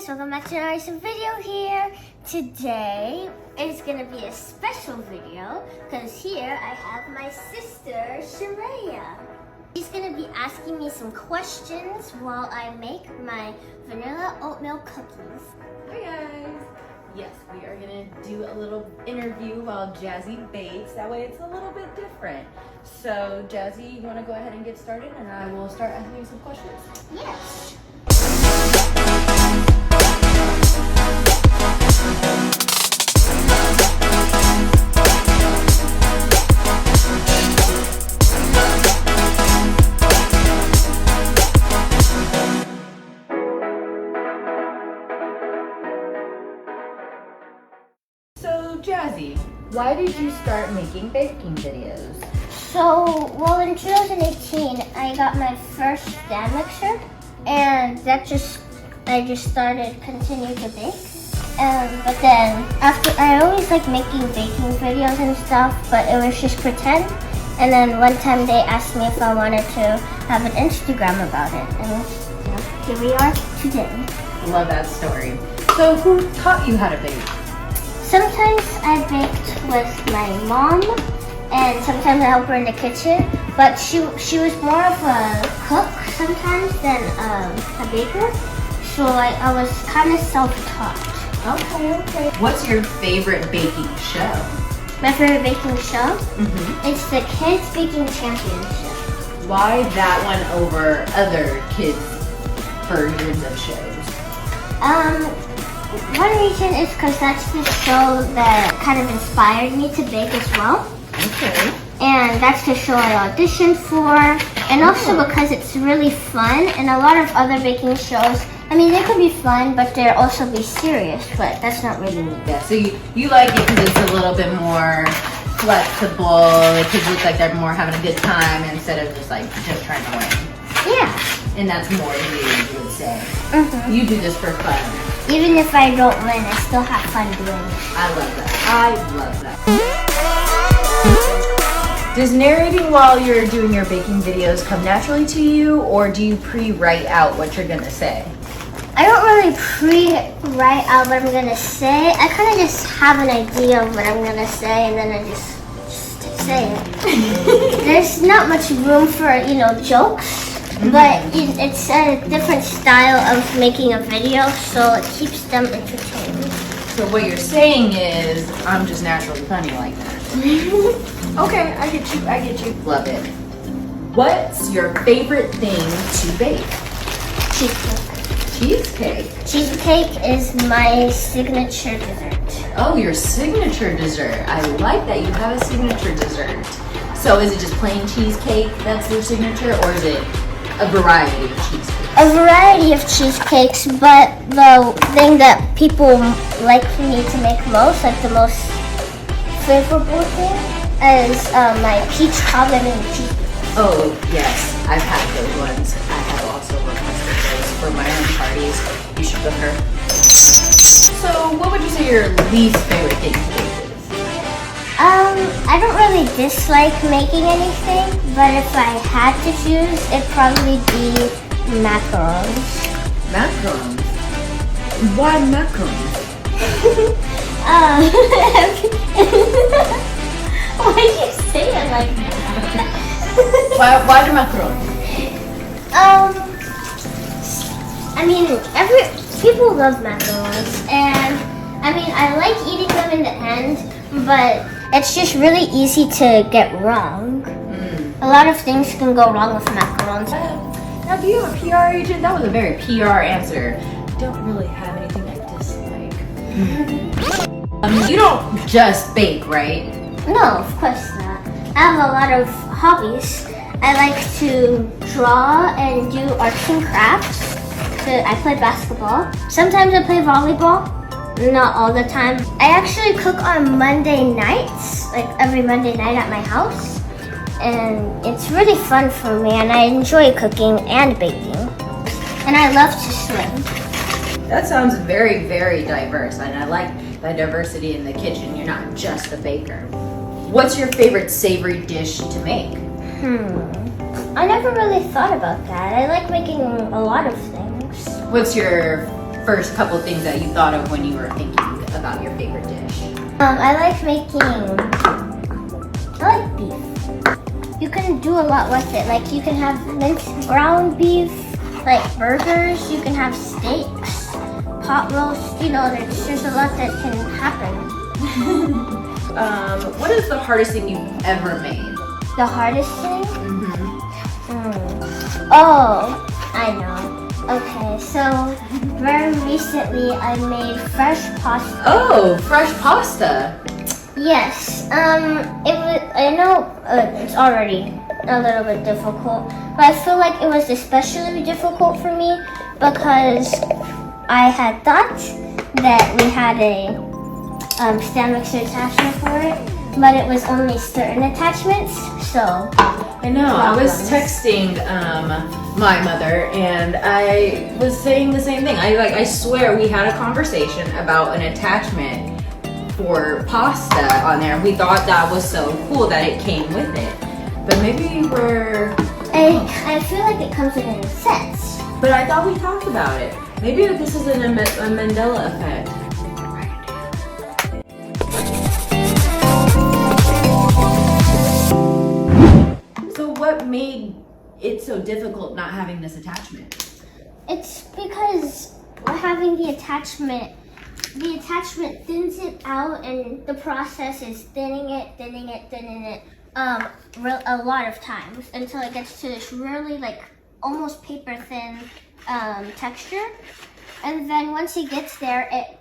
welcome back to another recent video here. Today is going to be a special video because here I have my sister, Cheraya. She's going to be asking me some questions while I make my vanilla oatmeal cookies. Hi guys! Yes, we are going to do a little interview while Jazzy bakes. That way it's a little bit different. So Jazzy, you want to go ahead and get started and I will start asking you some questions? Yes. So Jazzy, why did you start making baking videos? So, well, in 2018, I got my first stand mixer, and I just started continuing to bake. But then, I always like making baking videos and stuff, but it was just pretend. And then one time they asked me if I wanted to have an Instagram about it, and here we are today. Love that story. So who taught you how to bake? Sometimes I baked with my mom, and sometimes I help her in the kitchen. But she was more of a cook sometimes than a baker, so I was kind of self-taught. Okay. What's your favorite baking show? My favorite baking show? It's the Kids Baking Championship. Why that one over other kids' versions of shows? One reason is because that's the show that kind of inspired me to bake as well. Okay. And that's the show I auditioned for. And also because it's really fun, and a lot of other baking shows, I mean, they could be fun, but they'll also be serious, but that's not really me. Yeah, so you like it because it's a little bit more flexible. The kids look like they're more having a good time instead of just trying to win. Yeah. And that's more you would say. You do this for fun. Even if I don't win, I still have fun doing it. I love that. Does narrating while you're doing your baking videos come naturally to you, or do you pre-write out what you're gonna say? I don't really pre-write out what I'm gonna say. I kind of just have an idea of what I'm gonna say, and then I just say it. There's not much room for, jokes. But it's a different style of making a video, so it keeps them entertained. So what you're saying is, I'm just naturally funny like that. Okay, I get you. Love it. What's your favorite thing to bake? Cheesecake. Cheesecake? Cheesecake is my signature dessert. Oh, your signature dessert. I like that you have a signature dessert. So is it just plain cheesecake that's your signature, or is it a variety of cheesecakes? A variety of cheesecakes, but the thing that people like me to make most, like the most favorable thing, is my peach cobbler and cheesecake. Oh yes, I've had those ones. I have also requested those for my own parties. You should book her. So what would you say your least favorite thing to bake is? I don't really dislike making anything, but if I had to choose, it'd probably be macarons. Macarons? Why macarons? Why did you say it like that? Why the macarons? I mean, people love macarons, and I mean, I like eating them in the end, but it's just really easy to get wrong. A lot of things can go wrong with macarons. Now, do you have a PR agent? That was a very PR answer. Don't really have anything I dislike. You don't just bake, right? No, of course not. I have a lot of hobbies. I like to draw and do arts and crafts. I play basketball. Sometimes I play volleyball. Not all the time. I actually cook on Monday nights, like every Monday night at my house. And it's really fun for me, and I enjoy cooking and baking. And I love to swim. That sounds very, very diverse, and I like the diversity in the kitchen. You're not just a baker. What's your favorite savory dish to make? I never really thought about that. I like making a lot of things. What's your first couple things that you thought of when you were thinking about your favorite dish? I like beef. You can do a lot with it. Like you can have minced ground beef, like burgers. You can have steaks, pot roast. You know, there's a lot that can happen. What is the hardest thing you've ever made? The hardest thing? Mm-hmm. Oh, I know. Okay, so very recently I made fresh pasta. Oh, fresh pasta. Yes. It was. I know it's already a little bit difficult, but I feel like it was especially difficult for me because I had thought that we had a stand mixer attachment for it, but it was only certain attachments. So I know. I was texting my mother, and I was saying the same thing. I swear we had a conversation about an attachment for pasta on there. We thought that was so cool that it came with it, but maybe we're. I feel like it comes in sets. But I thought we talked about it. Maybe this is a Mandela effect. So what made it so difficult not having this attachment? It's because having the attachment thins it out, and the process is thinning it a lot of times until it gets to this really like almost paper thin texture. And then once it gets there, it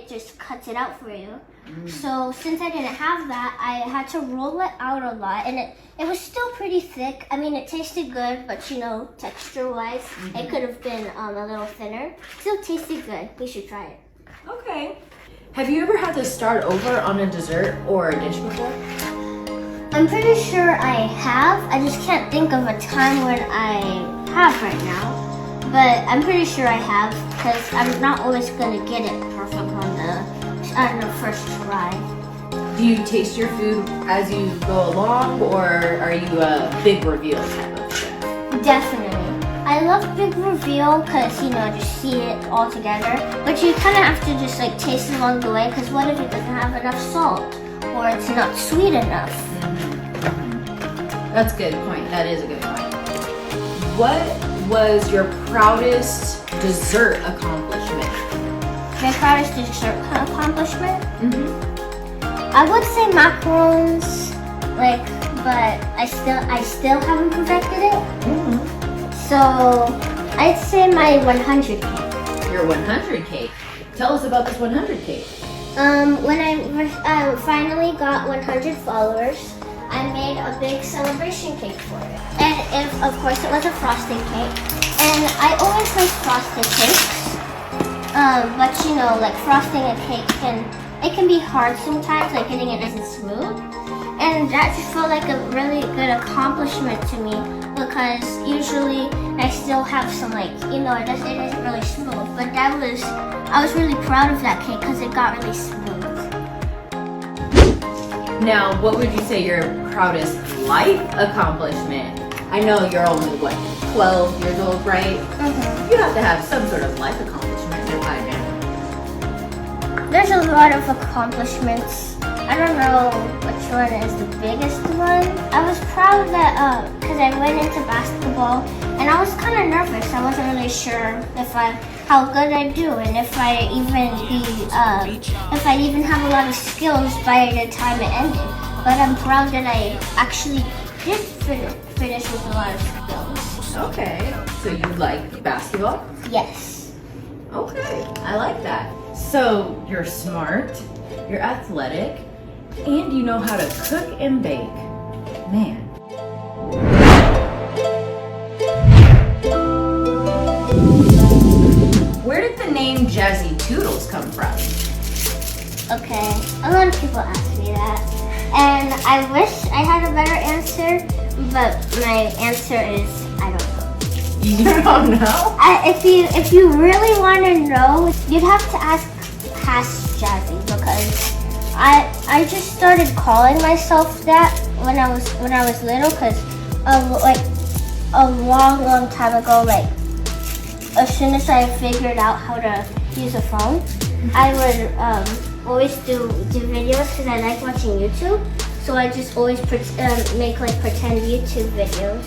just cuts it out for you. So since I didn't have that, I had to roll it out a lot, and it was still pretty thick. I mean, it tasted good, but you know, texture-wise, it could have been a little thinner. Still tasted good. We should try it. Okay. Have you ever had to start over on a dessert or a dish before? I'm pretty sure I have. I just can't think of a time when I have right now. But I'm pretty sure I have, because I'm not always going to get it perfect on the first try. Do you taste your food as you go along, or are you a big reveal type of chef? Definitely. I love big reveal because, you know, just see it all together. But you kind of have to just like taste along the way, because what if it doesn't have enough salt or it's not sweet enough? That's a good point. That is a good point. What was your proudest dessert accomplishment? My proudest dessert accomplishment? I would say macarons, but I still haven't perfected it. So I'd say my 100 cake. Your 100 cake. Tell us about this 100 cake. When I finally got 100 followers, I made a big celebration cake for it. And of course it was a frosting cake. And I always like frosted cakes. But you know, like frosting a cake can be hard sometimes, like getting it nice and smooth. And that just felt like a really good accomplishment to me, because usually I still have some it isn't really smooth. But I was really proud of that cake because it got really smooth. Now, what would you say your proudest life accomplishment? I know you're only 12 years old, right? You have to have some sort of life accomplishment in life. There's a lot of accomplishments. I don't know which one is the biggest one. I was proud that because I went into basketball and I was kind of nervous. I wasn't really sure how good I'd do, and if I'd even have a lot of skills by the time it ended. But I'm proud that I actually did finish with a lot of skills. Okay, so you like basketball? Yes. Okay, I like that. So you're smart, you're athletic, and you know how to cook and bake. Man. Where did the name Jazzytoodles come from? Okay, a lot of people ask me that, and I wish I had a better answer, but my answer is I don't know. You don't know? If you really want to know, you'd have to ask past Jazzy, because I just started calling myself that when I was little, because a long time ago, as soon as I figured out how to use a phone, I would always do videos because I like watching YouTube. So I just always make like pretend YouTube videos.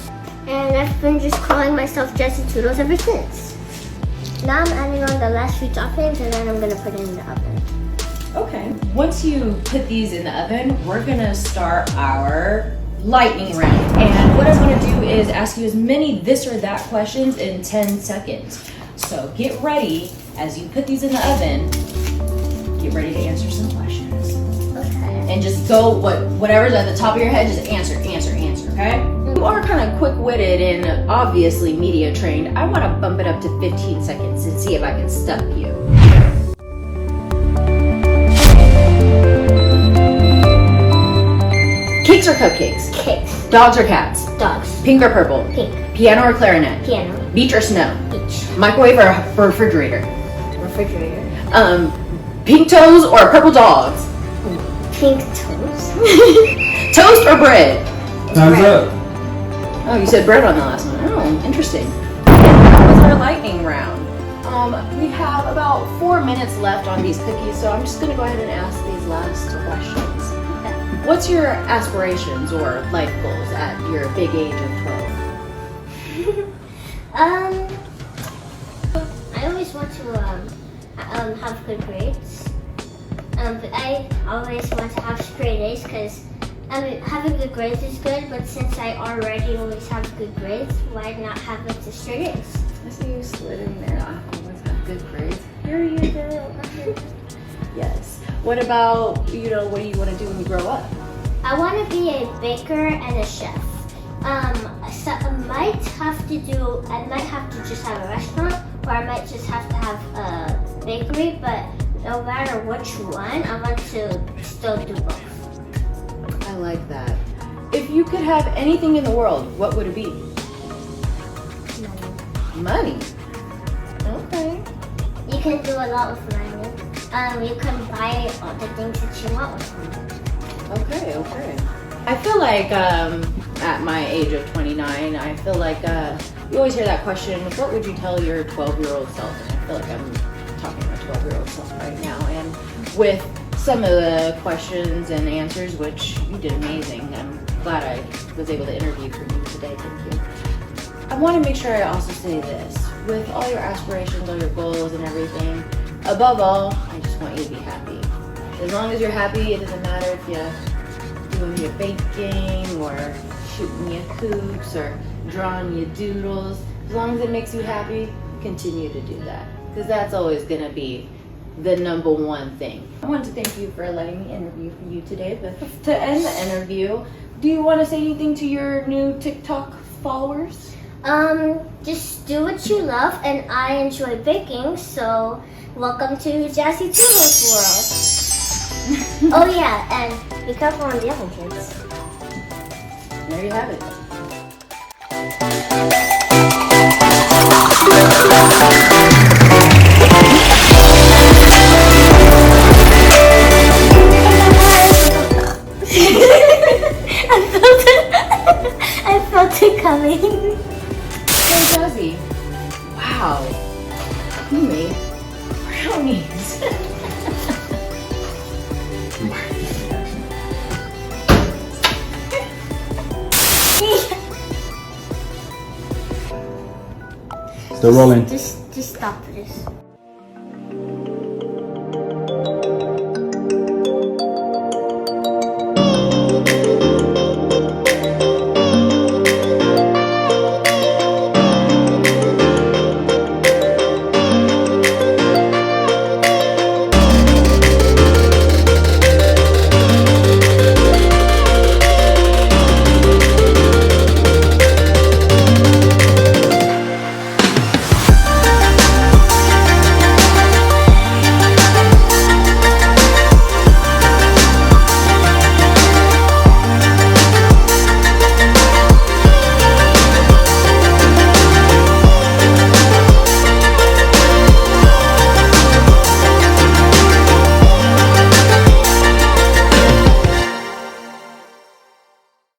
And I've been just calling myself Jazzytoodles ever since. Now I'm adding on the last few toppings and then I'm gonna put it in the oven. Okay. Once you put these in the oven, we're gonna start our lightning round. And what I want to do is ask you as many this or that questions in 10 seconds. So get ready as you put these in the oven. Get ready to answer some questions. Okay. And just go whatever's at the top of your head, just answer, okay? You are kind of quick-witted and obviously media trained. I want to bump it up to 15 seconds and see if I can stump you. Cakes or cupcakes? Cakes. Dogs or cats? Dogs. Pink or purple? Pink. Piano or clarinet? Piano. Beach or snow? Beach. Microwave or refrigerator? Refrigerator. Pink toes or purple dogs? Pink toast. Toast or bread? Time's up. Oh, you said bread on the last one. Oh, interesting. That was our lightning round. We have about 4 minutes left on these cookies, so I'm just gonna go ahead and ask these last questions. What's your aspirations or life goals at your big age of 12? I always want to have good grades. But I always want to have straight A's because having good grades is good, but since I already always have good grades, why not have it to straight A's? I see you slid in there. I always have good grades. Here you go. Yes. What about, what do you want to do when you grow up? I want to be a baker and a chef. So I might have to just have a restaurant, or I might just have to have a bakery, but no matter which one, I want to still do both. I like that. If you could have anything in the world, what would it be? Money. Okay. You can do a lot with money. You can buy all the things that you want with money. Okay. I feel like at my age of 29, I feel like you always hear that question, what would you tell your 12-year-old self? And I feel like I'm talking to my 12-year-old self right now. And with some of the questions and answers, which you did amazing. I'm glad I was able to interview for you today. Thank you. I want to make sure I also say this. With all your aspirations, all your goals and everything, above all, I just want you to be happy. As long as you're happy, it doesn't matter if you're doing your baking or shooting your hoops or drawing your doodles. As long as it makes you happy, continue to do that. Because that's always going to be the number one thing. I want to thank you for letting me interview for you today. But to end the interview, do you want to say anything to your new TikTok followers? Just do what you love, and I enjoy baking, so welcome to Jazzytoodles world. Oh yeah, and be careful on the oven, kids. There you have it. I felt it coming. So Jazzy, wow, you made brownies. Still rolling. Just stop this.